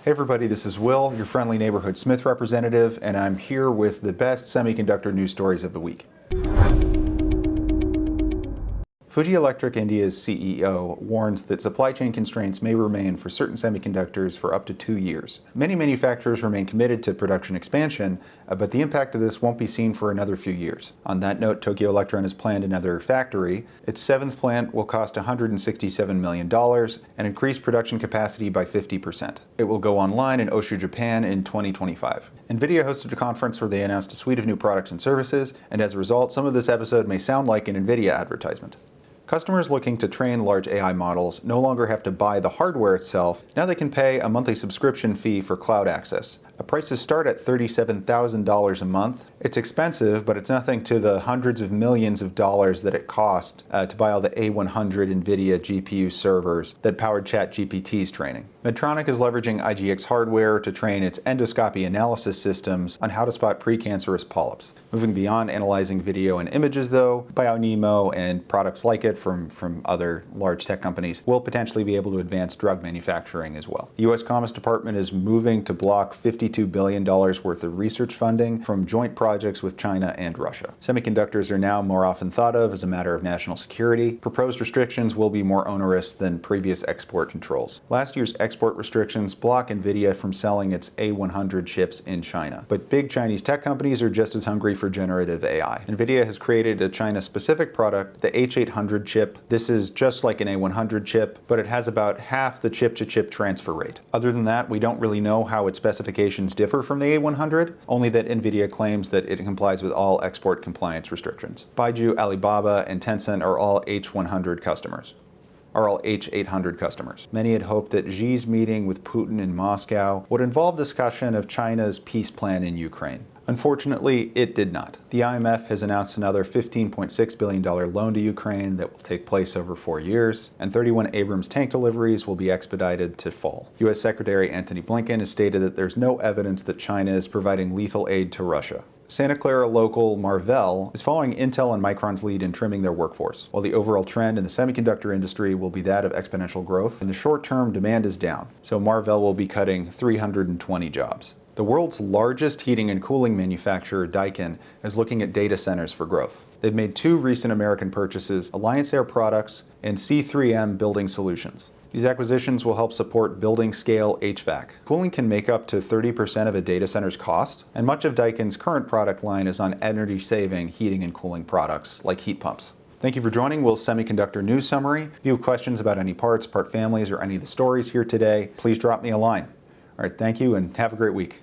Hey everybody, this is Will, your friendly neighborhood Smith representative, and I'm here with the best semiconductor news stories of the week. Fuji Electric India's CEO warns that supply chain constraints may remain for certain semiconductors for up to 2 years. Many manufacturers remain committed to production expansion, but the impact of this won't be seen for another few years. On that note, Tokyo Electron has planned another factory. Its 7th plant will cost $167 million and increase production capacity by 50%. It will go online in Oshu, Japan in 2025. NVIDIA hosted a conference where they announced a suite of new products and services, and as a result, some of this episode may sound like an NVIDIA advertisement. Customers looking to train large AI models no longer have to buy the hardware itself. Now they can pay a monthly subscription fee for cloud access. Prices start at $37,000 a month. It's expensive, but it's nothing to the hundreds of millions of dollars that it cost to buy all the A100 NVIDIA GPU servers that powered ChatGPT's training. Medtronic is leveraging IGX hardware to train its endoscopy analysis systems on how to spot precancerous polyps. Moving beyond analyzing video and images, though, BioNeMo and products like it from other large tech companies will potentially be able to advance drug manufacturing as well. The U.S. Commerce Department is moving to block $52 billion worth of research funding from joint projects with China and Russia. Semiconductors are now more often thought of as a matter of national security. Proposed restrictions will be more onerous than previous export controls. Last year's export restrictions block NVIDIA from selling its A100 chips in China. But big Chinese tech companies are just as hungry for generative AI. NVIDIA has created a China-specific product, the H800 chip. This is just like an A100 chip, but it has about half the chip-to-chip transfer rate. Other than that, we don't really know how its specifications differ from the A100, only that NVIDIA claims that it complies with all export compliance restrictions. Baidu, Alibaba, and Tencent are all H800 customers. Many had hoped that Xi's meeting with Putin in Moscow would involve discussion of China's peace plan in Ukraine. Unfortunately, it did not. The IMF has announced another $15.6 billion loan to Ukraine that will take place over 4 years, and 31 Abrams tank deliveries will be expedited to fall. U.S. Secretary Antony Blinken has stated that there's no evidence that China is providing lethal aid to Russia. Santa Clara local Marvell is following Intel and Micron's lead in trimming their workforce. While the overall trend in the semiconductor industry will be that of exponential growth, in the short term demand is down, so Marvell will be cutting 320 jobs. The world's largest heating and cooling manufacturer, Daikin, is looking at data centers for growth. They've made 2 recent American purchases, Alliance Air Products and C3M Building Solutions. These acquisitions will help support building-scale HVAC. Cooling can make up to 30% of a data center's cost, and much of Daikin's current product line is on energy-saving heating and cooling products like heat pumps. Thank you for joining Will's Semiconductor News Summary. If you have questions about any parts, part families, or any of the stories here today, please drop me a line. All right, thank you and have a great week.